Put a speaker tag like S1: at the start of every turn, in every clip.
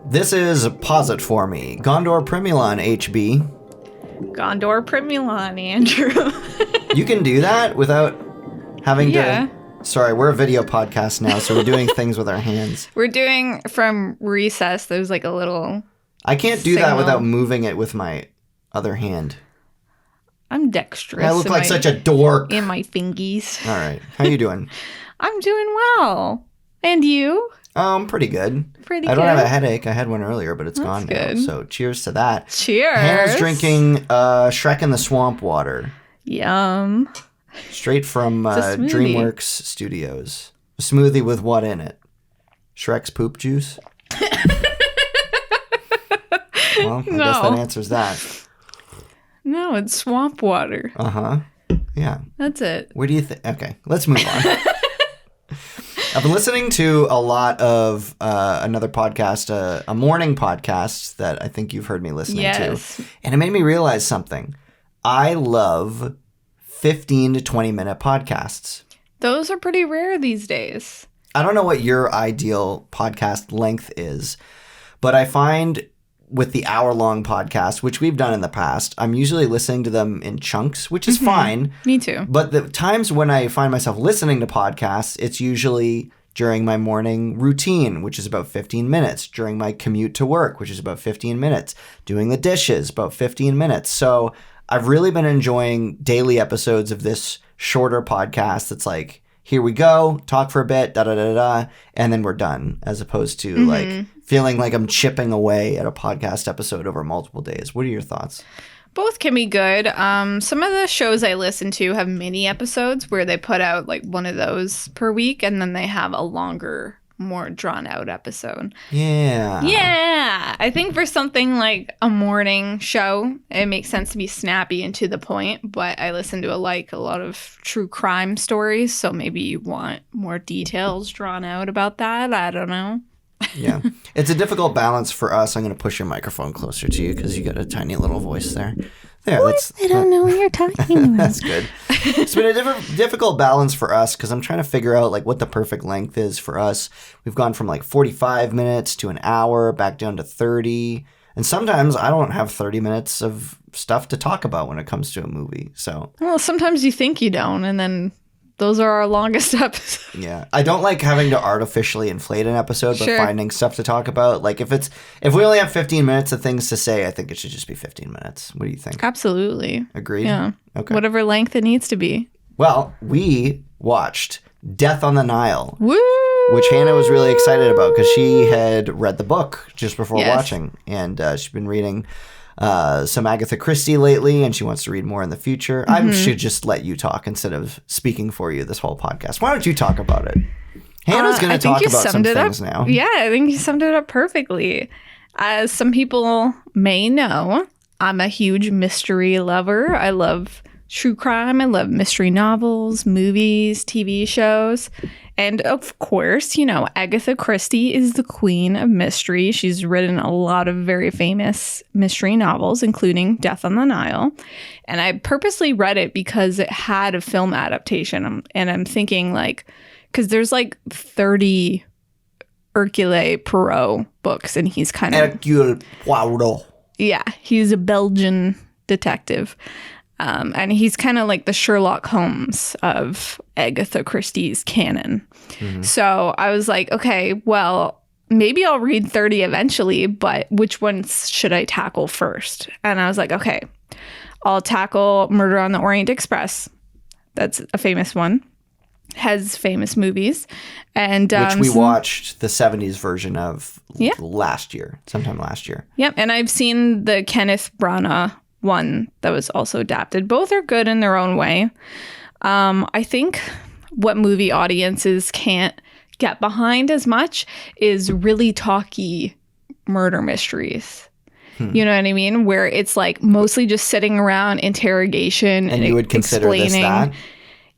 S1: This is Pause It For Me. Gondor Primulon, HB.
S2: Gondor Primulon, Andrew.
S1: You can do that without having
S2: Yeah.
S1: to... Sorry, we're a video podcast now, so we're doing things with our hands.
S2: We're doing from recess. There's like a little...
S1: I can't do that
S2: Signal.
S1: without moving it with my other hand.
S2: I'm dexterous.
S1: I look like such a dork.
S2: In my fingies.
S1: All right. How you doing?
S2: I'm doing well. And you?
S1: Pretty good.
S2: Pretty
S1: I don't
S2: good.
S1: have a headache. I had one earlier, but it's gone now.
S2: good.
S1: So cheers to that.
S2: Cheers.
S1: Hannah's drinking Shrek in the Swamp water.
S2: Yum.
S1: Straight from
S2: a smoothie.
S1: DreamWorks Studios. A smoothie with what in it? Shrek's poop juice? Well, I guess
S2: No.
S1: that answers that.
S2: No, it's swamp water.
S1: Uh-huh. Yeah.
S2: That's it.
S1: Where do you think? Okay, let's move on. I've been listening to a lot of another podcast, a morning podcast that I think you've heard me listening
S2: Yes.
S1: to. And it made me realize something. I love 15 to 20 minute podcasts.
S2: Those are pretty rare these days.
S1: I don't know what your ideal podcast length is, but I find with the hour-long podcast, which we've done in the past, I'm usually listening to them in chunks, which is fine.
S2: Me too.
S1: But the times when I find myself listening to podcasts, it's usually during my morning routine, which is about 15 minutes, during my commute to work, which is about 15 minutes, doing the dishes, about 15 minutes. So I've really been enjoying daily episodes of this shorter podcast that's like, here we go, talk for a bit, da-da-da-da, and then we're done, as opposed to like feeling like I'm chipping away at a podcast episode over multiple days. What are your thoughts?
S2: Both can be good. Some of the shows I listen to have mini episodes where they put out like one of those per week, and then they have a longer, more drawn out episode.
S1: Yeah.
S2: Yeah. I think for something like a morning show, it makes sense to be snappy and to the point, but I listen to a lot of true crime stories, so maybe you want more details drawn out about that. I don't know.
S1: Yeah. It's a difficult balance for us. I'm going to push your microphone closer to you because you got a tiny little voice there. There,
S2: I don't know what you're talking about.
S1: that's good. It's been a difficult balance for us because I'm trying to figure out like what the perfect length is for us. We've gone from like 45 minutes to an hour, back down to 30. And sometimes I don't have 30 minutes of stuff to talk about when it comes to a movie. So,
S2: Well, sometimes you think you don't, and then those are our longest episodes.
S1: yeah. I don't like having to artificially inflate an episode, but
S2: Sure.
S1: finding stuff to talk about. Like if we only have 15 minutes of things to say, I think it should just be 15 minutes. What do you think?
S2: Absolutely.
S1: Agreed?
S2: Yeah.
S1: Okay.
S2: Whatever length it needs to be.
S1: Well, we watched Death on the Nile,
S2: Woo!
S1: which Hannah was really excited about because she had read the book just before
S2: Yes.
S1: watching. And she's been reading some Agatha Christie lately, and she wants to read more in the future. I should just let you talk instead of speaking for you this whole podcast. Why don't you talk about it? Hannah's going
S2: I
S1: to
S2: think
S1: talk
S2: you
S1: about some
S2: summed it
S1: things
S2: up.
S1: now.
S2: Yeah, I think you summed it up perfectly. As some people may know, I'm a huge mystery lover. I love true crime. I love mystery novels, movies, TV shows. And of course, Agatha Christie is the queen of mystery. She's written a lot of very famous mystery novels, including Death on the Nile. And I purposely read it because it had a film adaptation. And I'm thinking because there's 30 Hercule Poirot books, and he's kind of...
S1: Hercule Poirot.
S2: Yeah, he's a Belgian detective. And he's kind of like the Sherlock Holmes of Agatha Christie's canon. So I was like, okay, well, maybe I'll read 30 eventually, but which ones should I tackle first? And I was like, okay, I'll tackle Murder on the Orient Express. That's a famous one. Has famous movies. And
S1: Which we watched the 70s version of sometime last year.
S2: Yep, and I've seen the Kenneth Branagh one that was also adapted. Both are good in their own way. I think what movie audiences can't get behind as much is really talky murder mysteries. You know what I mean? Where it's like mostly just sitting around interrogation
S1: And you would consider this that?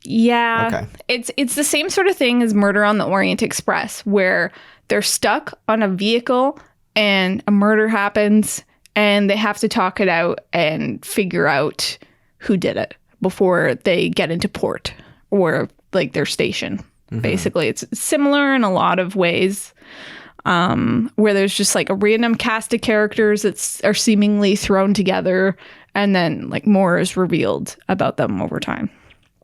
S2: Yeah.
S1: Okay.
S2: It's the same sort of thing as Murder on the Orient Express, where they're stuck on a vehicle and a murder happens and they have to talk it out and figure out who did it before they get into port or like their station. Basically, it's similar in a lot of ways. where there's just like a random cast of characters that are seemingly thrown together, and then like more is revealed about them over time.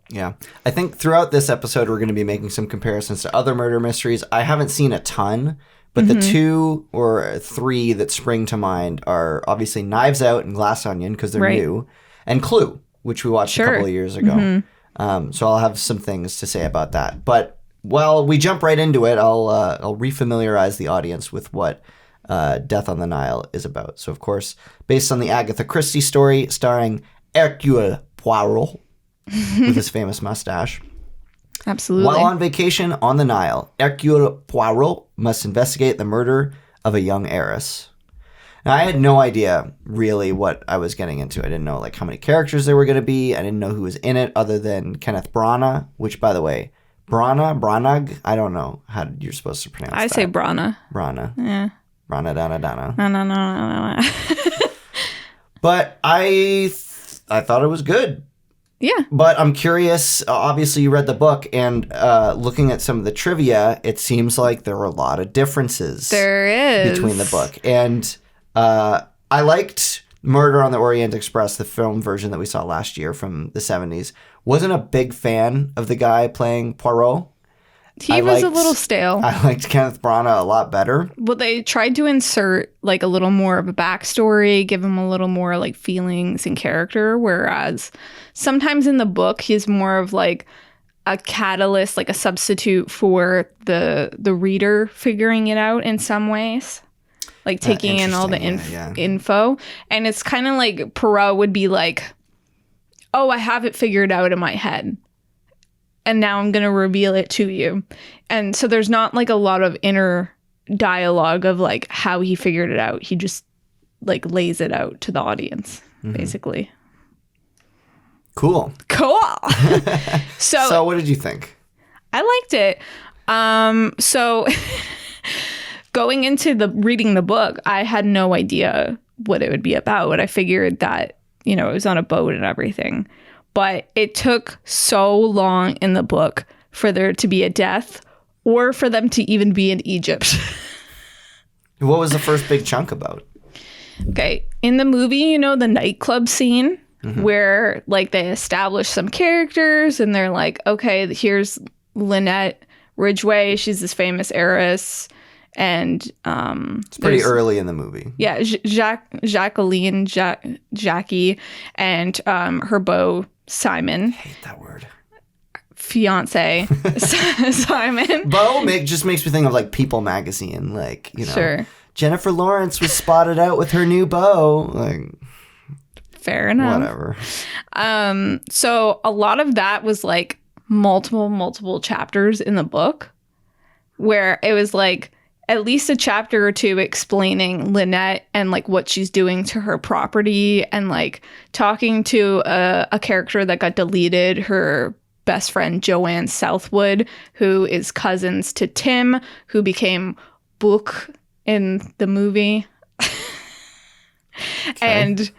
S1: Yeah. I think throughout this episode, we're going to be making some comparisons to other murder mysteries. I haven't seen a ton, but the 2 or 3 that spring to mind are obviously Knives Out and Glass Onion, because they're new, and Clue, which we watched a couple of years ago. So I'll have some things to say about that. But while we jump right into it, I'll refamiliarize the audience with what Death on the Nile is about. So, of course, based on the Agatha Christie story starring Hercule Poirot with his famous mustache.
S2: Absolutely.
S1: While on vacation on the Nile, Hercule Poirot must investigate the murder of a young heiress. Now, I had no idea really what I was getting into. I didn't know like how many characters there were going to be. I didn't know who was in it other than Kenneth Branagh, which, by the way, Branagh, I don't know how you're supposed to pronounce that.
S2: I say Branagh.
S1: Branagh.
S2: Yeah.
S1: Branagh, Dana, Dana.
S2: No.
S1: But I thought it was good.
S2: Yeah.
S1: But I'm curious, obviously you read the book, and looking at some of the trivia, it seems like there were a lot of differences
S2: there is
S1: between the book. And I liked Murder on the Orient Express, the film version that we saw last year from the 70s. Wasn't a big fan of the guy playing Poirot.
S2: He was a little stale.
S1: I liked Kenneth Branagh a lot better.
S2: Well, they tried to insert like a little more of a backstory, give him a little more like feelings and character, whereas sometimes in the book he's more of like a catalyst, like a substitute for the reader figuring it out in some ways, like taking in all the info. And it's kind of like Poirot would be like, oh, I have it figured out in my head, and now I'm going to reveal it to you. And so there's not like a lot of inner dialogue of like how he figured it out. He just like lays it out to the audience, basically.
S1: Cool. So what did you think?
S2: I liked it. So going into reading the book, I had no idea what it would be about. I figured that, it was on a boat and everything. But it took so long in the book for there to be a death or for them to even be in Egypt.
S1: What was the first big chunk about?
S2: Okay. In the movie, the nightclub scene where like they establish some characters and they're like, okay, here's Lynette Ridgway. She's this famous heiress. And
S1: it's pretty early in the movie.
S2: Yeah. Jackie, and her beau, Simon.
S1: I hate that word.
S2: Fiance, Simon.
S1: Beau just makes me think of like People magazine, like,
S2: Sure.
S1: Jennifer Lawrence was spotted out with her new beau. Like,
S2: fair enough.
S1: Whatever.
S2: So a lot of that was like multiple chapters in the book, where it was like at least a chapter or two explaining Lynette and like what she's doing to her property, and like talking to a character that got deleted, her best friend Joanne Southwood, who is cousins to Tim, who became Book in the movie. And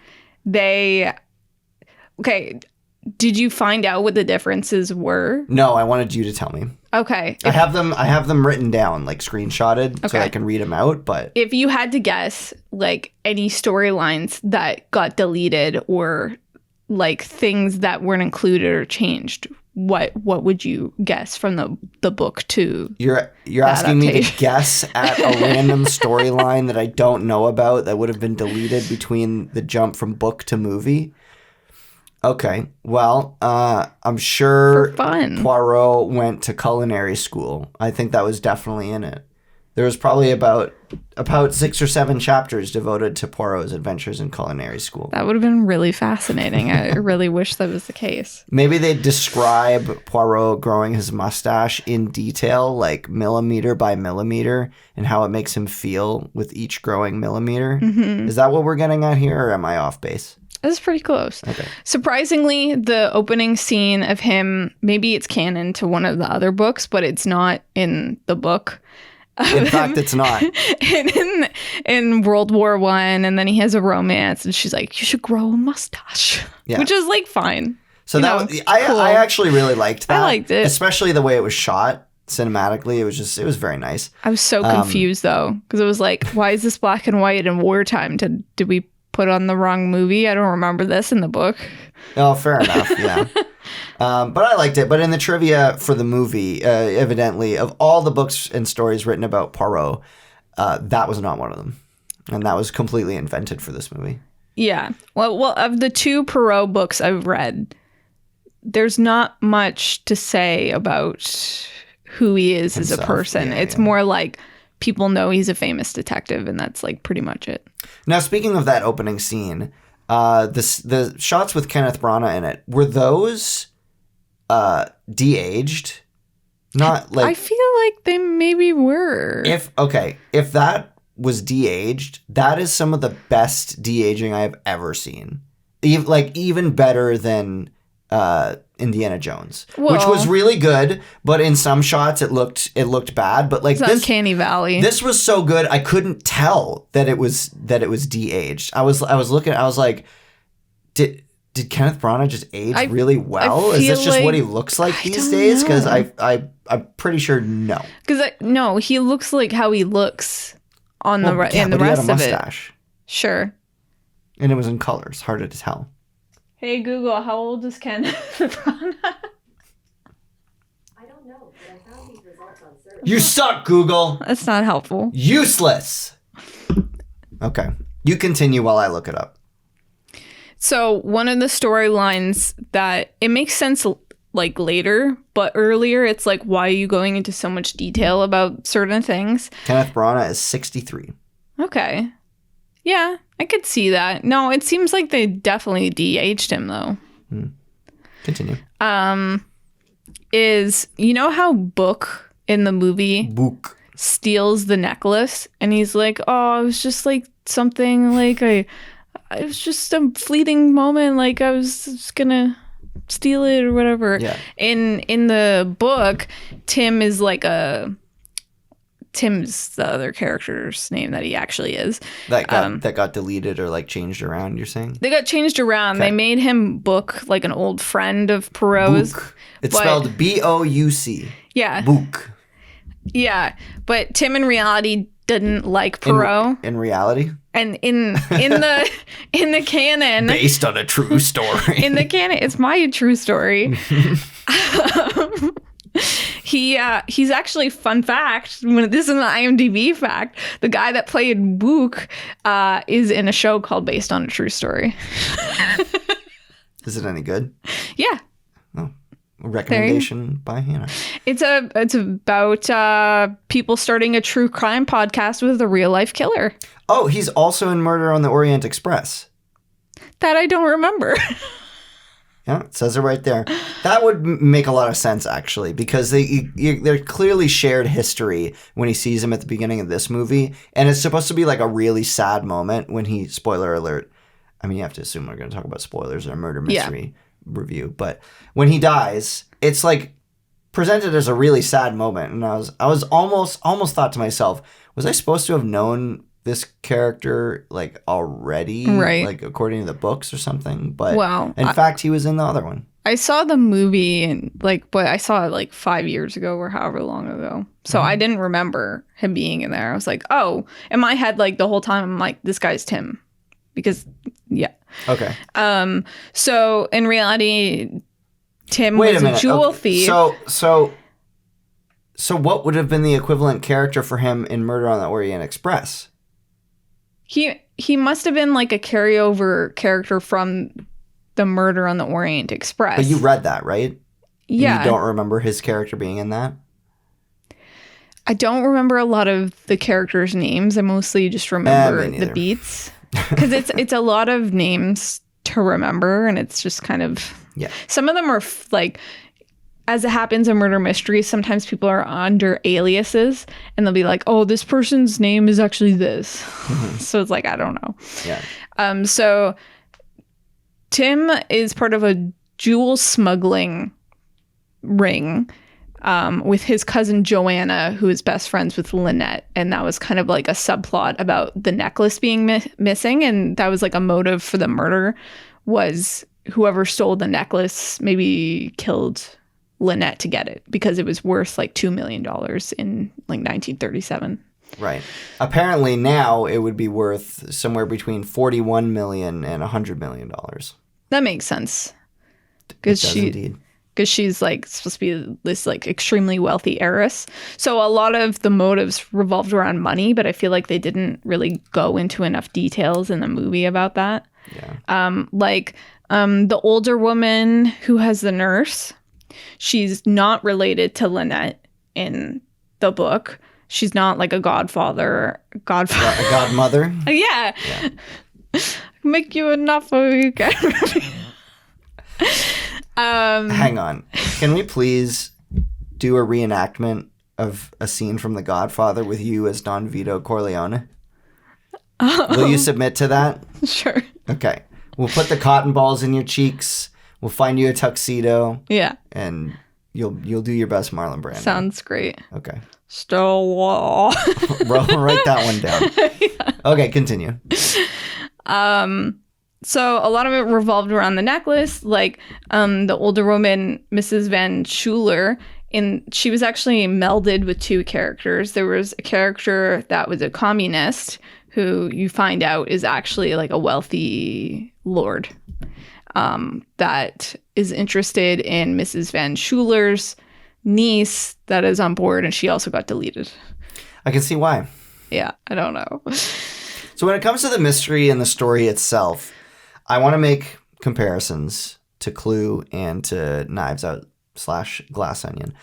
S2: did you find out what the differences were?
S1: No, I wanted you to tell me.
S2: Okay.
S1: I have them written down, like screenshotted, so I can read them out. But
S2: if you had to guess, like any storylines that got deleted or like things that weren't included or changed, what would you guess from the book to
S1: you're asking me to guess at a random storyline that I don't know about that would have been deleted between the jump from book to movie? Okay, well, I'm sure Poirot went to culinary school. I think that was definitely in it. There was probably about 6 or 7 chapters devoted to Poirot's adventures in culinary school.
S2: That would have been really fascinating. I really wish that was the case.
S1: Maybe they'd describe Poirot growing his mustache in detail, like millimeter by millimeter, and how it makes him feel with each growing millimeter. Is that what we're getting at here, or am I off base?
S2: That's pretty close.
S1: Okay. Surprisingly,
S2: the opening scene of him, maybe it's canon to one of the other books, but it's not in the book.
S1: In fact, it's not.
S2: in World War I, and then he has a romance, and she's like, "You should grow a mustache," which is like fine.
S1: So cool. I actually really liked that.
S2: I liked it,
S1: especially the way it was shot. cinematically. It was very nice.
S2: I was so confused though, because it was like, why is this black and white in wartime? Did we put on the wrong movie? I don't remember this in the book.
S1: Oh, fair enough. Yeah. But I liked it. But in the trivia for the movie, evidently, of all the books and stories written about Poirot, that was not one of them. And that was completely invented for this movie.
S2: Yeah. Well, of the 2 Poirot books I've read, there's not much to say about who he is
S1: Himself.
S2: as a person.
S1: Yeah,
S2: It's
S1: yeah.
S2: more like people know he's a famous detective, and that's like pretty much it.
S1: Now, speaking of that opening scene, the shots with Kenneth Branagh in it, were those de-aged? Not like...
S2: I feel like they maybe were.
S1: If that was de-aged, that is some of the best de-aging I have ever seen. Even better than Indiana Jones, which
S2: Well-
S1: was really good, but in some shots it looked bad. But like
S2: it's
S1: this,
S2: Uncanny Valley.
S1: this was so good, I couldn't tell that it was de-aged. I was looking, I was like, did Kenneth Branagh just age really well? Is
S2: feel
S1: this just what he
S2: like-
S1: looks like
S2: I
S1: these
S2: don't
S1: days? Because
S2: know.
S1: I'm pretty sure no.
S2: Because no, he looks like how he looks on
S1: Well, yeah,
S2: in the
S1: but he had
S2: rest
S1: a
S2: of it.
S1: mustache,
S2: Sure.
S1: and it was in colors, harder to tell.
S2: Hey Google, how old is Ken Branagh?
S3: I don't know, but I found these results on search.
S1: You suck, Google.
S2: That's not helpful.
S1: Useless. Okay, you continue while I look it up.
S2: So one of the storylines that it makes sense like later, but earlier it's like, why are you going into so much detail about certain things?
S1: Kenneth Branagh is 63.
S2: Okay. Yeah, I could see that. No, it seems like they definitely de-aged him though.
S1: Continue.
S2: Is you know how Book in the movie
S1: Book.
S2: steals the necklace and he's like, oh, it was just like something like it was just a fleeting moment, like I was just gonna steal it or whatever.
S1: Yeah.
S2: In the book, Tim's the other character's name that he actually is.
S1: That got deleted or like changed around, you're saying?
S2: They got changed around.
S1: Okay.
S2: They made him Book, like an old friend of Poirot's.
S1: Book. It's
S2: but-
S1: spelled B-O-U-C.
S2: Yeah.
S1: Book.
S2: Yeah. But Tim in reality didn't like Poirot.
S1: In reality?
S2: And in the canon,
S1: Based on a true story.
S2: in the canon, it's my true story. He's actually, fun fact, this is an IMDb fact, the guy that played Book is in a show called Based on a True Story.
S1: Is it any good?
S2: Yeah.
S1: A recommendation by Hannah.
S2: It's about people starting a true crime podcast with a real life killer.
S1: Oh, he's also in Murder on the Orient Express.
S2: That I don't remember.
S1: Yeah, it says it right there. That would make a lot of sense, actually, because they're clearly shared history when he sees him at the beginning of this movie, and it's supposed to be like a really sad moment when he, spoiler alert, I mean, you have to assume we're going to talk about spoilers in a murder mystery review, but when he dies, it's like presented as a really sad moment, and I was almost thought to myself, was I supposed to have known this character like already,
S2: Right.
S1: like according to the books or something? But
S2: Well,
S1: in fact, he was in the other one.
S2: I saw the movie and but I saw it like 5 years ago or however long ago. So I didn't remember him being in there. I was like, oh, in my head, like the whole time, I'm like, this guy's Tim, because yeah.
S1: Okay.
S2: So in reality, Tim
S1: Wait
S2: was
S1: a minute.
S2: jewel
S1: Okay.
S2: thief.
S1: So what would have been the equivalent character for him in Murder on the Orient Express?
S2: He must have been like a carryover character from the Murder on the Orient Express.
S1: But you read that, right?
S2: Yeah.
S1: You don't remember his character being in that?
S2: I don't remember a lot of the characters' names. I mostly just remember
S1: me neither.
S2: the beats. Because it's a lot of names to remember, and it's just kind of...
S1: Yeah.
S2: Some of them are like... As it happens in murder mysteries, sometimes people are under aliases, and they'll be like, oh, this person's name is actually this. So it's like, I don't know.
S1: Yeah.
S2: So Tim is part of a jewel smuggling ring with his cousin Joanna, who is best friends with Lynette. And that was kind of like a subplot about the necklace being missing. And that was like a motive for the murder, was whoever stole the necklace maybe killed Lynette to get it because it was worth like $2 million in like 1937.
S1: Right. Apparently now it would be worth somewhere between $41 million and $100 million.
S2: That makes sense.
S1: It
S2: Because
S1: does indeed.
S2: she's like supposed to be this like extremely wealthy heiress. So a lot of the motives revolved around money, but I feel like they didn't really go into enough details in the movie about that.
S1: Yeah.
S2: The older woman who has the nurse, she's not related to Lynette in the book. She's not like a godmother.
S1: A godmother.
S2: Yeah. Make you enough of you can.
S1: Hang on. Can we please do a reenactment of a scene from The Godfather with you as Don Vito Corleone? Will you submit to that?
S2: Sure.
S1: Okay. We'll put the cotton balls in your cheeks. We'll find you a tuxedo,
S2: Yeah.
S1: and you'll do your best Marlon Brando.
S2: Sounds great.
S1: Okay.
S2: Stonewall.
S1: Write that one down. Okay, continue.
S2: So a lot of it revolved around the necklace. Like the older woman, Mrs. Van Schuler, she was actually melded with two characters. There was a character that was a communist who you find out is actually like a wealthy lord that is interested in Mrs. Van Schuler's niece that is on board, and she also got deleted.
S1: I can see why.
S2: Yeah, I don't know.
S1: So when it comes to the mystery and the story itself, I want to make comparisons to Clue and to Knives Out / Glass Onion.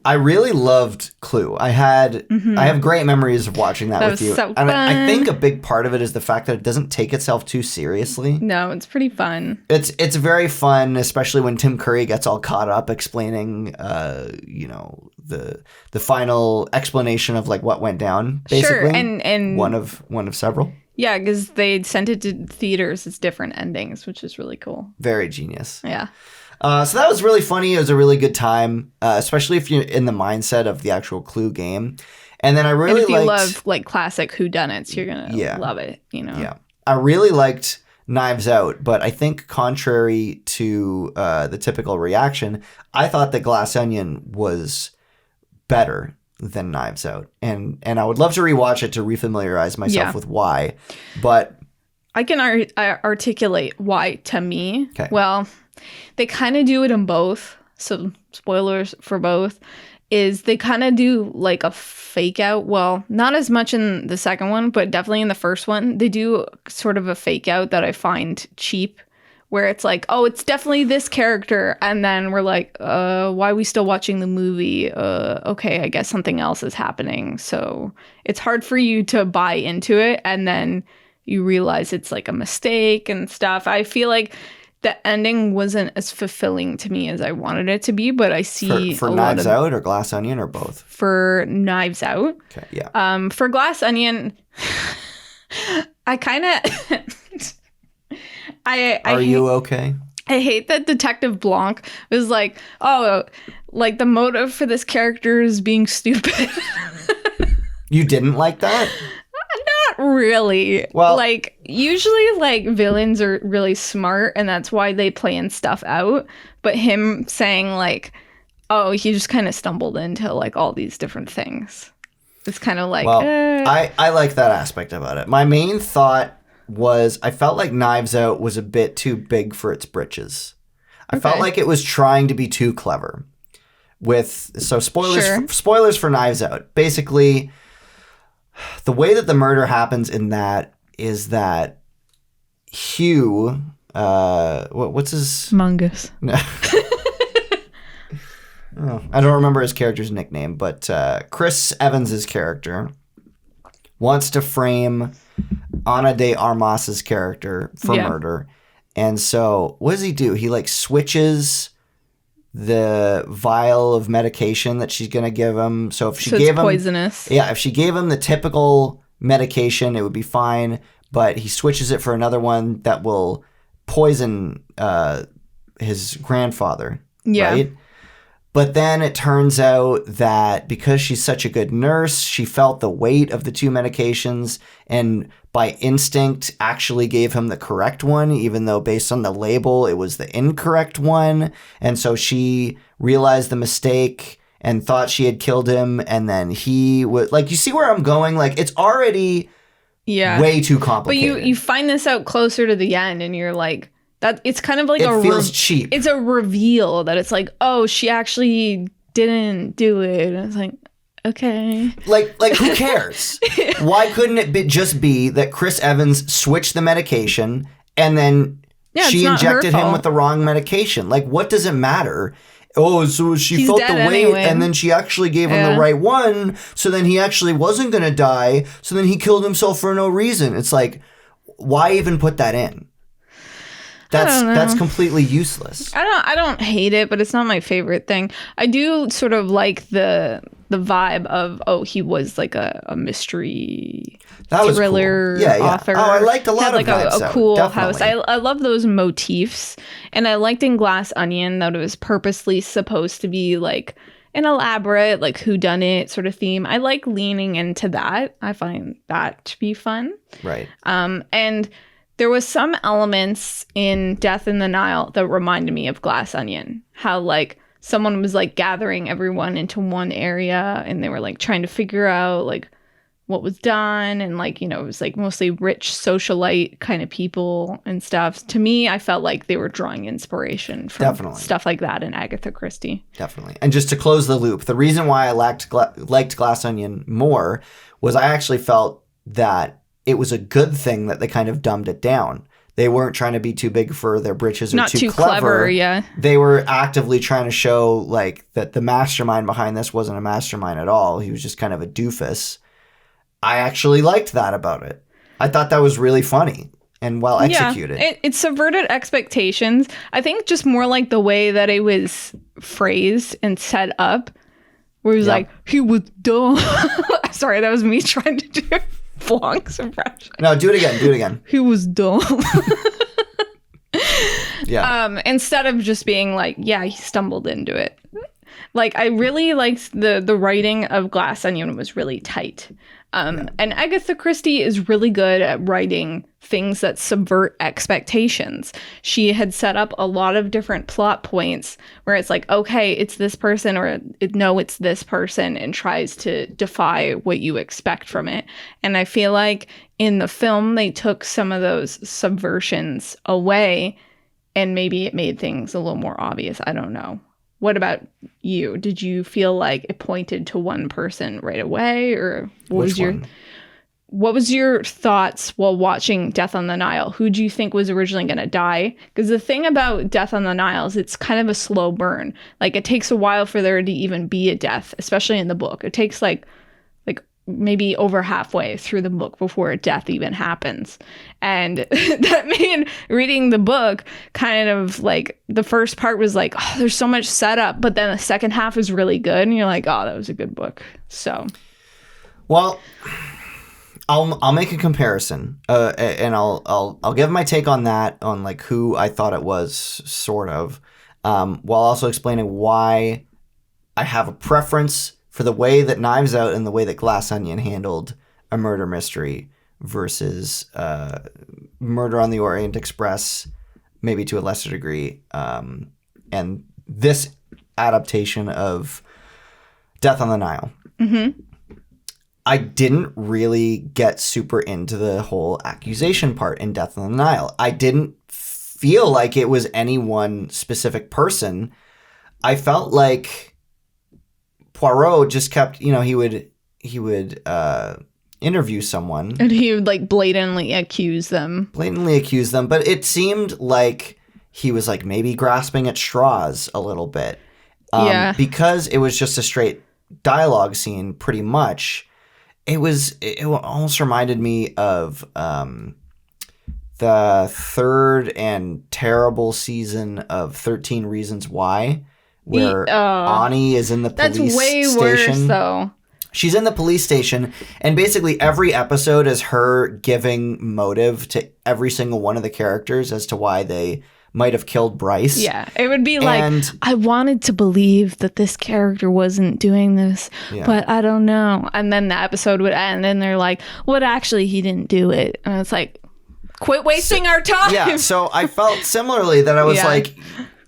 S1: I really loved Clue. I have great memories of watching that with
S2: was
S1: you.
S2: so
S1: And I
S2: fun.
S1: think a big part of it is the fact that it doesn't take itself too seriously.
S2: No, it's pretty fun.
S1: It's very fun, especially when Tim Curry gets all caught up explaining, the final explanation of like what went down. Basically,
S2: Sure, and
S1: one of several.
S2: yeah, because they sent it to theaters as different endings, which is really cool.
S1: Very genius.
S2: Yeah.
S1: So that was really funny. It was a really good time, especially if you're in the mindset of the actual Clue game. And then I really
S2: And if you
S1: liked,
S2: love like classic whodunits, you're gonna love it. You know.
S1: yeah, I really liked Knives Out, but I think contrary to the typical reaction, I thought that Glass Onion was better than Knives Out, and I would love to rewatch it to refamiliarize myself
S2: Yeah.
S1: with why. But
S2: I can articulate why to me.
S1: 'Kay.
S2: Well, they kind of do it in both. So spoilers for both is they kind of do like a fake out. Well, not as much in the second one, but definitely in the first one. They do sort of a fake out that I find cheap, where it's like, oh, it's definitely this character. And then we're like, why are we still watching the movie? Okay, I guess something else is happening. So it's hard for you to buy into it. And then you realize it's like a mistake and stuff. I feel like the ending wasn't as fulfilling to me as I wanted it to be, but I see
S1: for
S2: a lot
S1: Knives
S2: of
S1: Out or Glass Onion or both.
S2: for Knives Out.
S1: Okay, yeah.
S2: For Glass Onion, I kind of
S1: Are you okay?
S2: I hate that Detective Blanc was like, oh, like the motive for this character is being stupid.
S1: You didn't like that?
S2: Not really.
S1: Well-
S2: like usually like villains are really smart and that's why they plan stuff out. But him saying like, oh, he just kind of stumbled into like all these different things. It's kind of like,
S1: Well, I like that aspect about it. My main thought was I felt like Knives Out was a bit too big for its britches. I felt
S2: Okay.
S1: like it was trying to be too clever. Spoilers
S2: Sure.
S1: spoilers for Knives Out. Basically, the way that the murder happens in that is that Hugh, what's his?
S2: Mungus.
S1: No. Oh, I don't remember his character's nickname, but Chris Evans' character wants to frame Ana de Armas's character for
S2: Yeah.
S1: murder. And so what does he do? He like switches the vial of medication that she's going to give him. So if she
S2: So
S1: gave
S2: it's
S1: him
S2: poisonous.
S1: Yeah, if she gave him the typical medication, it would be fine, but he switches it for another one that will poison his grandfather,
S2: Yeah.
S1: right? But then it turns out that because she's such a good nurse, she felt the weight of the two medications, and by instinct actually gave him the correct one, even though based on the label, it was the incorrect one. And so she realized the mistake and thought she had killed him. And then he would, like, you see where I'm going? Like, it's already way too
S2: But
S1: complicated.
S2: you find this out closer to the end, and you're like, that it's kind of like
S1: it feels cheap.
S2: It's a reveal that it's like, oh, she actually didn't do it. And it's like, okay.
S1: Like who cares? Why couldn't it just be that Chris Evans switched the medication and then
S2: Yeah,
S1: she
S2: it's not her
S1: injected him
S2: fault.
S1: with the wrong medication? Like, what does it matter? Oh, so she
S2: He's
S1: felt the
S2: dead
S1: weight
S2: anyway.
S1: and then she actually gave him the
S2: Yeah.
S1: right one. So then he actually wasn't going to die. So then he killed himself for no reason. It's like, why even put that in?
S2: don't know.
S1: That's completely useless.
S2: I don't hate it, but it's not my favorite thing. I do sort of like the vibe of, oh, he was like a mystery
S1: That was
S2: thriller
S1: cool. Yeah.
S2: author.
S1: Oh, I liked a lot
S2: Had
S1: of
S2: like
S1: vibes
S2: a
S1: out,
S2: cool
S1: definitely.
S2: house. I love those motifs, and I liked in Glass Onion that it was purposely supposed to be like an elaborate, like whodunit sort of theme. I like leaning into that. I find that to be fun.
S1: Right.
S2: And there was some elements in Death in the Nile that reminded me of Glass Onion. How like someone was like gathering everyone into one area, and they were like trying to figure out like what was done, and like, you know, it was like mostly rich socialite kind of people and stuff. To me, I felt like they were drawing inspiration from
S1: Definitely.
S2: stuff like that in Agatha Christie.
S1: Definitely. And just to close the loop, the reason why I liked Glass Onion more was I actually felt that it was a good thing that they kind of dumbed it down. They weren't trying to be too big for their britches or
S2: Not too clever, yeah.
S1: They were actively trying to show like that the mastermind behind this wasn't a mastermind at all. He was just kind of a doofus. I actually liked that about it. I thought that was really funny and well executed.
S2: Yeah, it subverted expectations. I think just more like the way that it was phrased and set up, where it was
S1: Yeah.
S2: like, he was dumb. Sorry, that was me trying to do Blanc's impression.
S1: No, do it again. Do it again.
S2: He was dumb.
S1: Yeah.
S2: Instead of just being like, yeah, he stumbled into it. Like, I really liked the writing of Glass Onion was really tight. And Agatha Christie is really good at writing things that subvert expectations. She had set up a lot of different plot points where it's like, okay, it's this person, or no, it's this person, and tries to defy what you expect from it. And I feel like in the film, they took some of those subversions away, and maybe it made things a little more obvious. I don't know. What about you? Did you feel like it pointed to one person right away, or
S1: Which one?
S2: what was your thoughts while watching Death on the Nile? Who do you think was originally going to die? Because the thing about Death on the Nile is it's kind of a slow burn. Like, it takes a while for there to even be a death, especially in the book. It takes like maybe over halfway through the book before a death even happens. And that made reading the book kind of like, the first part was like, oh, there's so much setup, but then the second half is really good, and you're like, oh, that was a good book. So
S1: Well, I'll make a comparison, and I'll give my take on that, on like who I thought it was, sort of, while also explaining why I have a preference for the way that Knives Out and the way that Glass Onion handled a murder mystery versus Murder on the Orient Express, maybe to a lesser degree, and this adaptation of Death on the Nile.
S2: mm-hmm.
S1: I didn't really get super into the whole accusation part in Death on the Nile. I didn't feel like it was any one specific person. I felt like Poirot just kept, he would interview someone,
S2: And he would like blatantly accuse them.
S1: but it seemed like he was like maybe grasping at straws a little bit.
S2: Yeah.
S1: Because it was just a straight dialogue scene pretty much. It almost reminded me of the third and terrible season of 13 Reasons Why, where Ani is in the
S2: That's
S1: police
S2: way
S1: station.
S2: worse, though.
S1: She's in the police station, and basically every episode is her giving motive to every single one of the characters as to why they might have killed Bryce.
S2: Yeah, it would be like,
S1: And-
S2: I wanted to believe that this character wasn't doing this,
S1: Yeah.
S2: but I don't know. And then the episode would end, and they're like, "What? Actually, he didn't do it." And it's like, quit wasting our time.
S1: Yeah, so I felt similarly that I was
S2: Yeah.
S1: like,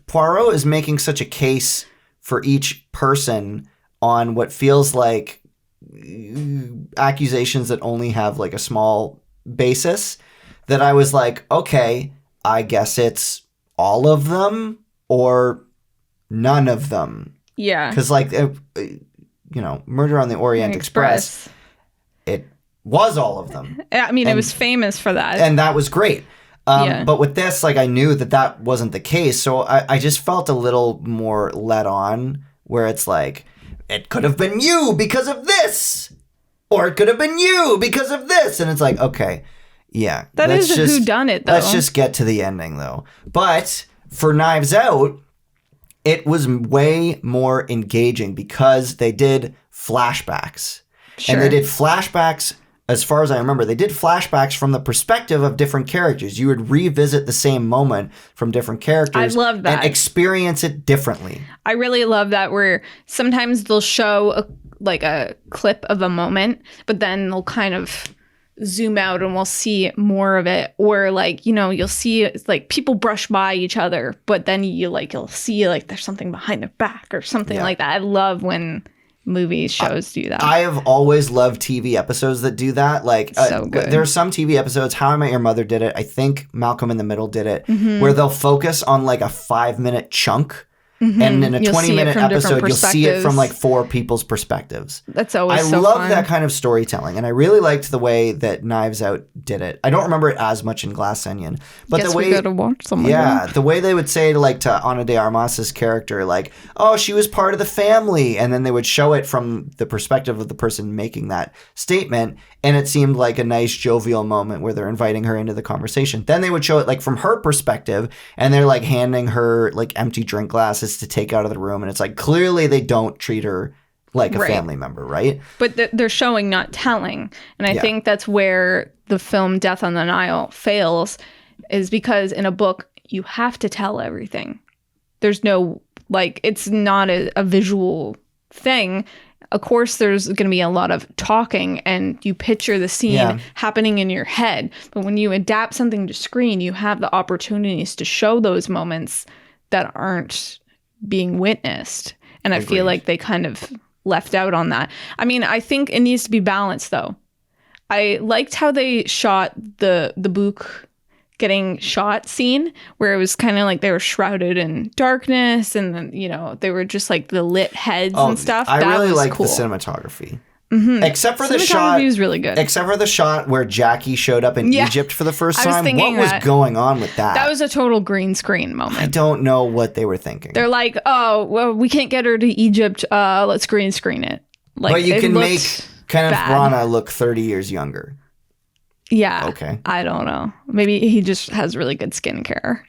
S1: Poirot is making such a case for each person on what feels like accusations that only have like a small basis, that I was like, okay, I guess it's all of them or none of them.
S2: Yeah.
S1: Because like, Murder on the Orient Express, it was all of them.
S2: I mean, it
S1: And-
S2: was famous for that.
S1: And that was great.
S2: Yeah.
S1: But with this, like, I knew that wasn't the case. So I just felt a little more let on, where it's like, it could have been you because of this, or it could have been you because of this. And it's like, okay, yeah.
S2: That
S1: let's
S2: is a whodunit, though.
S1: Let's just get to the ending, though. But for Knives Out, it was way more engaging because they did flashbacks.
S2: Sure.
S1: And they did flashbacks, as far as I remember, they did flashbacks from the perspective of different characters. You would revisit the same moment from different characters.
S2: I love that.
S1: And experience it differently.
S2: I really love that, where sometimes they'll show a clip of a moment, but then they'll kind of zoom out and we'll see more of it. Or like, you'll see like people brush by each other, but then you'll see like there's something behind their back or something
S1: Yeah.
S2: like that. I love when movies, shows do that.
S1: I have always loved TV episodes that do that. Like,
S2: So good.
S1: there are some TV episodes, How I Met Your Mother did it. I think Malcolm in the Middle did it,
S2: Mm-hmm.
S1: where they'll focus on like a 5-minute chunk. And in a
S2: You'll see it
S1: 20-minute
S2: from different
S1: episode, you'll see it from
S2: perspectives.
S1: like 4 people's perspectives.
S2: That's always
S1: I
S2: so
S1: love
S2: fun.
S1: that kind of storytelling, and I really liked the way that Knives Out did it. I don't remember it as much in Glass Onion, but
S2: Guess
S1: the way,
S2: we gotta watch some.
S1: yeah, the way they would say to Ana de Armas's character, like, "Oh, she was part of the family," and then they would show it from the perspective of the person making that statement, and it seemed like a nice jovial moment where they're inviting her into the conversation. Then they would show it like from her perspective, and they're like handing her like empty drink glasses to take out of the room, and it's like clearly they don't treat her like a
S2: Right.
S1: family member, right?
S2: But they're showing, not telling. And I
S1: Yeah.
S2: think that's where the film Death on the Nile fails, is because in a book, you have to tell everything. There's no, like, it's not a visual thing. Of course, there's going to be a lot of talking, and you picture the scene
S1: Yeah.
S2: happening in your head. But when you adapt something to screen, you have the opportunities to show those moments that aren't being witnessed. And I feel
S1: Agreed.
S2: like they kind of left out on that. I mean, I think it needs to be balanced, though. I liked how they shot the book getting shot scene, where it was kind of like they were shrouded in darkness, and then they were just like the lit heads and stuff.
S1: I
S2: That
S1: really
S2: was
S1: like
S2: cool.
S1: the cinematography. Except for the
S2: Cinematography
S1: shot,
S2: was really good.
S1: except for the shot where Jackie showed up in
S2: Yeah.
S1: Egypt for the first
S2: I was
S1: time. What
S2: thinking
S1: was
S2: that.
S1: going on with that?
S2: That was a total green screen
S1: I
S2: moment.
S1: don't know what they were thinking.
S2: They're like, "Oh, well, we can't get her to Egypt. Let's green screen it." Like,
S1: but you
S2: it
S1: can
S2: looked
S1: make Kenneth
S2: bad.
S1: Branagh look 30 years younger.
S2: Yeah.
S1: Okay.
S2: I don't know. Maybe he just has really good skincare.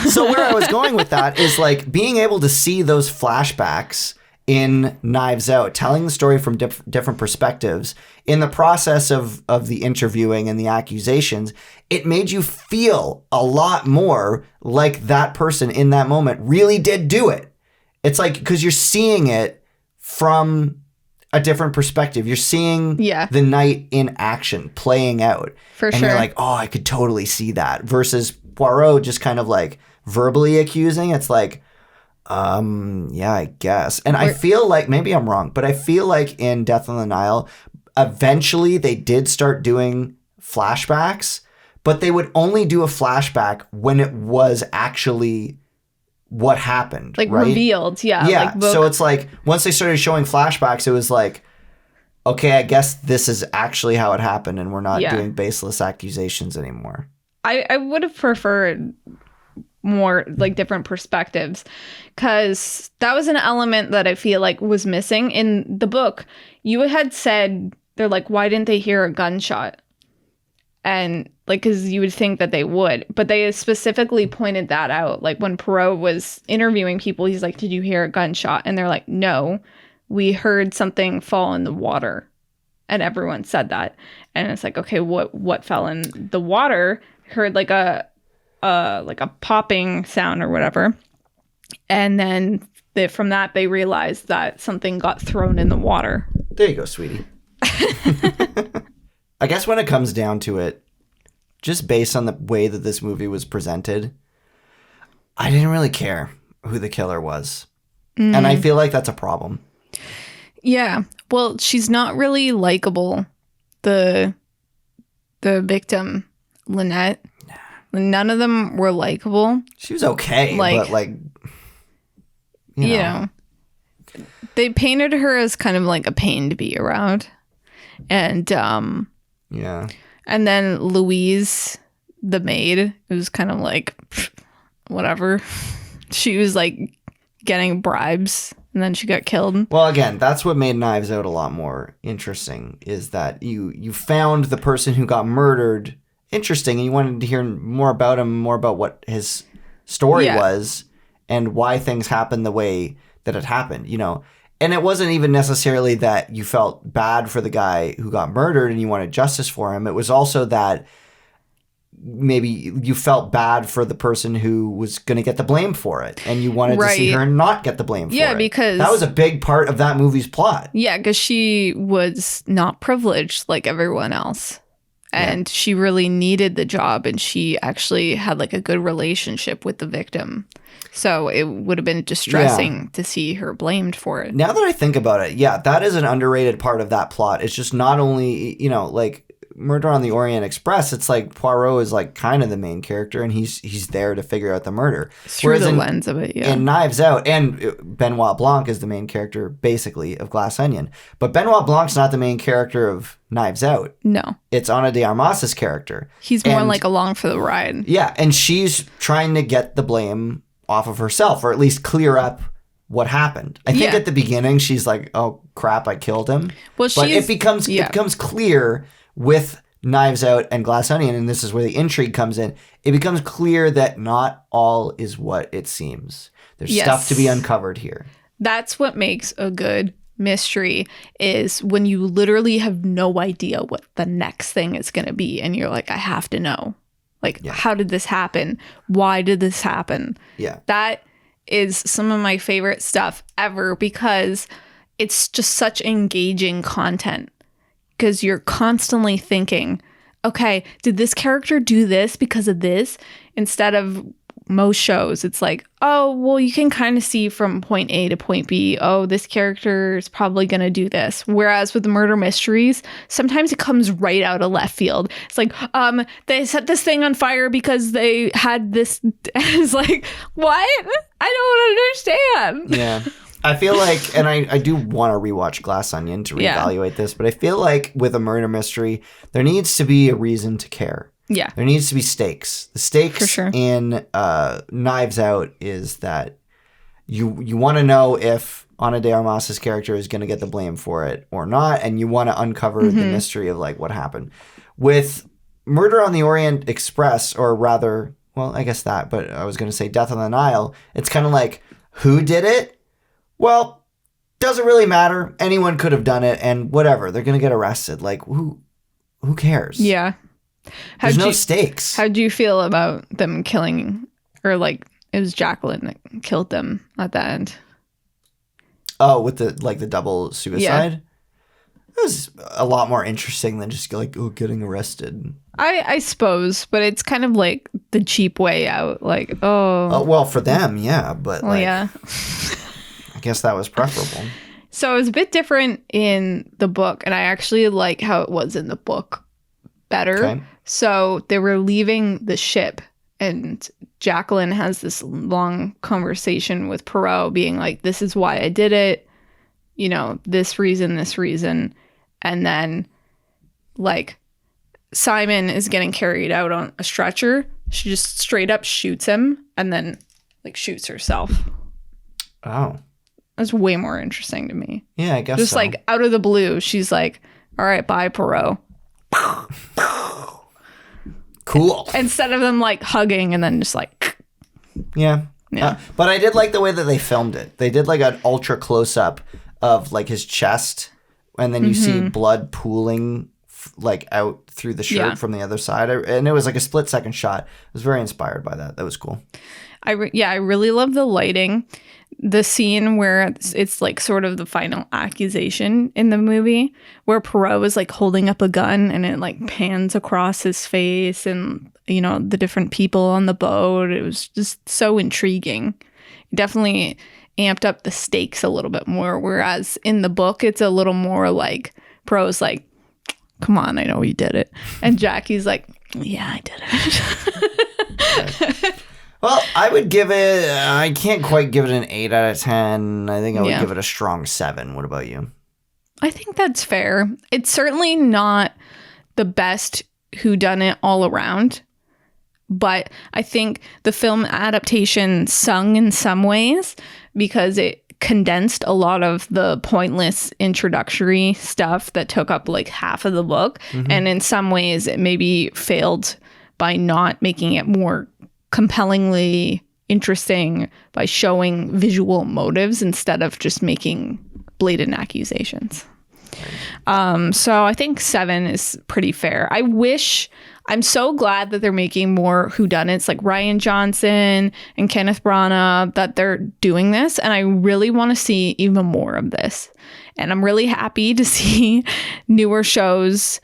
S1: So where I was going with that is like being able to see those flashbacks in Knives Out, telling the story from different perspectives in the process of the interviewing and the accusations, it made you feel a lot more like that person in that moment really did do it. It's like, because you're seeing it from a different perspective. You're seeing
S2: Yeah.
S1: the night in action playing out.
S2: For
S1: And
S2: sure.
S1: you're like, oh, I could totally see that. Versus Poirot just kind of like verbally accusing. It's like, yeah, I guess. And I feel like, maybe I'm wrong, but I feel like in Death on the Nile, eventually they did start doing flashbacks, but they would only do a flashback when it was actually what happened.
S2: Like
S1: right?
S2: revealed. Yeah.
S1: Yeah.
S2: Like
S1: So it's like, once they started showing flashbacks, it was like, okay, I guess this is actually how it happened, and we're not
S2: Yeah.
S1: doing baseless accusations anymore.
S2: I would have preferred more like different perspectives, because that was an element that I feel like was missing in the book. You had said, they're like, why didn't they hear a gunshot? And like, because you would think that they would, but they specifically pointed that out. Like when Perot was interviewing people, he's like, did you hear a gunshot? And they're like, no, we heard something fall in the water. And everyone said that. And it's like, okay, what fell in the water? Heard like a like a popping sound or whatever. And then from that, they realized that something got thrown in the water.
S1: There you go, sweetie. I guess when it comes down to it, just based on the way that this movie was presented, I didn't really care who the killer was. And I feel like that's a problem.
S2: Yeah. Well, she's not really likable, the victim, Lynette. None of them were likable.
S1: She was okay,
S2: Like-
S1: but like,
S2: You know, they painted her as kind of like a pain to be around. And
S1: yeah.
S2: and then Louise, the maid, it was kind of like whatever. She was like getting bribes and then she got killed.
S1: Well, again, that's what made Knives Out a lot more interesting, is that you found the person who got murdered interesting and you wanted to hear more about him, more about what his story
S2: Yeah.
S1: was and why things happened the way that it happened, you know. And it wasn't even necessarily that you felt bad for the guy who got murdered and you wanted justice for him. It was also that maybe you felt bad for the person who was going to get the blame for it and you wanted to see
S2: Right.
S1: her not get the blame for it.
S2: Yeah, because-
S1: that was a big part of that movie's plot.
S2: Yeah, because she was not privileged like everyone else. And she really needed the job and she actually had like a good relationship with the victim. So it would have been distressing to see her blamed for it.
S1: Now that I think about it, yeah, that is an underrated part of that plot. It's just not only, you know, like Murder on the Orient Express, it's like Poirot is like kind of the main character and he's there to figure out the murder.
S2: Through the lens of it, yeah.
S1: In Knives Out, and Benoit Blanc is the main character, basically, of Glass Onion. But Benoit Blanc's not the main character of Knives Out.
S2: No.
S1: It's Ana de Armas's character.
S2: He's more
S1: And-
S2: like along for the ride.
S1: Yeah, and she's trying to get the blame off of herself, or at least clear up what happened. I think
S2: Yeah.
S1: at the beginning she's like, "Oh crap, I killed him."
S2: Well,
S1: But
S2: she's-
S1: it becomes clear with Knives Out and Glass Onion, and this is where the intrigue comes in. It becomes clear that not all is what it seems. There's
S2: Yes.
S1: stuff to be uncovered here.
S2: That's what makes a good mystery, is when you literally have no idea what the next thing is going to be and you're like, I have to know. Like, how did this happen? Why did this happen?
S1: Yeah.
S2: That is some of my favorite stuff ever because it's just such engaging content. Because you're constantly thinking, okay, did this character do this because of this? Instead of most shows, it's like, oh, well, you can kind of see from point A to point B, oh, this character is probably going to do this. Whereas with murder mysteries, sometimes it comes right out of left field. It's like, they set this thing on fire because they had this. It's like, what? I don't understand.
S1: Yeah. I feel like, and I do want to rewatch Glass Onion to
S2: Yeah.
S1: reevaluate this, but I feel like with a murder mystery, there needs to be a reason to care.
S2: Yeah.
S1: There needs to be stakes. The stakes
S2: For sure.
S1: in Knives Out is that you want to know if Ana de Armas's character is going to get the blame for it or not, and you want to uncover the mystery of like what happened. With Murder on the Orient Express, or rather, well, I guess that, but I was going to say Death on the Nile, it's kind of like, who did it? Well, doesn't really matter. Anyone could have done it, and whatever. They're going to get arrested. Like, who cares?
S2: Yeah.
S1: There's no stakes.
S2: How'd you feel about them killing, or like it was Jacqueline that killed them at the end?
S1: Oh, with the double suicide? It was a lot more interesting than just like, oh, getting arrested.
S2: I suppose, but it's kind of like the cheap way out. Like, oh,
S1: Well, for them, yeah, but
S2: well,
S1: like,
S2: yeah.
S1: I guess that was preferable.
S2: So it was a bit different in the book, and I actually like how it was in the book better.
S1: Okay.
S2: So they were leaving the ship, and Jacqueline has this long conversation with Poirot, being like, "This is why I did it. You know, this reason, this reason," and then like Simon is getting carried out on a stretcher. She just straight up shoots him, and then like shoots herself.
S1: Oh.
S2: That's way more interesting to me.
S1: Yeah, I guess
S2: Just
S1: so.
S2: like out of the blue, she's like, all right, bye, Poirot.
S1: Cool.
S2: Instead of them like hugging and then just like,
S1: Yeah.
S2: Yeah.
S1: But I did like the way that they filmed it. They did like an ultra close up of like his chest, and then you see blood pooling like out through the shirt
S2: Yeah.
S1: from the other side, and it was like a split-second shot. I was very inspired by that. That was cool.
S2: I really love the lighting. The scene where it's like sort of the final accusation in the movie where Perot is like holding up a gun and it like pans across his face and, you know, the different people on the boat. It was just so intriguing. It definitely amped up the stakes a little bit more. Whereas in the book, it's a little more like Perot's like, come on, I know you did it. And Jackie's like, yeah, I did it.
S1: Well, I would give it, I can't quite give it an 8 out of 10. I think I would
S2: Yeah.
S1: give it a strong 7. What about you?
S2: I think that's fair. It's certainly not the best whodunit all around, but I think the film adaptation sung in some ways because it condensed a lot of the pointless introductory stuff that took up like half of the book. And in some ways, it maybe failed by not making it more compellingly interesting by showing visual motives instead of just making blatant accusations. So I think 7 is pretty fair. I'm so glad that they're making more whodunits like Rian Johnson and Kenneth Branagh, that they're doing this. And I really want to see even more of this. And I'm really happy to see newer shows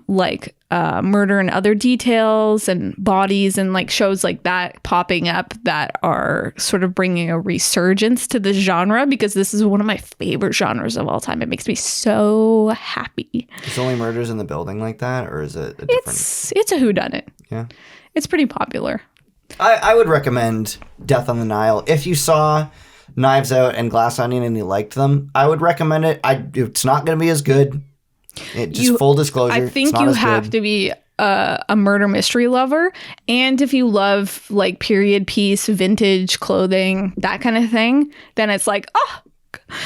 S2: like Murder and Other Details and Bodies and like shows like that popping up that are sort of bringing a resurgence to the genre, because this is one of my favorite genres of all time. It makes me so happy.
S1: Is only Murders in the Building like that, or is it a different?
S2: It's a whodunit.
S1: Yeah.
S2: It's pretty popular.
S1: I would recommend Death on the Nile. If you saw Knives Out and Glass Onion and you liked them, I would recommend it. It's not going to be as good. Full disclosure.
S2: I think you have to be a murder mystery lover, and if you love like period piece, vintage clothing, that kind of thing, then it's like, oh,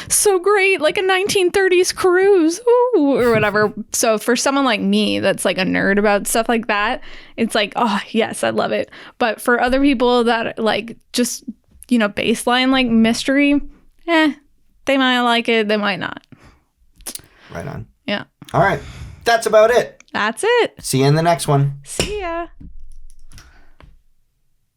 S2: so great, like a 1930s cruise, ooh, or whatever. So for someone like me that's like a nerd about stuff like that, it's like, oh yes, I love it. But for other people that like just, you know, baseline like mystery, they might like it, they might not.
S1: Right on.
S2: Yeah.
S1: All right. That's about it.
S2: That's it.
S1: See you in the next one.
S2: See ya.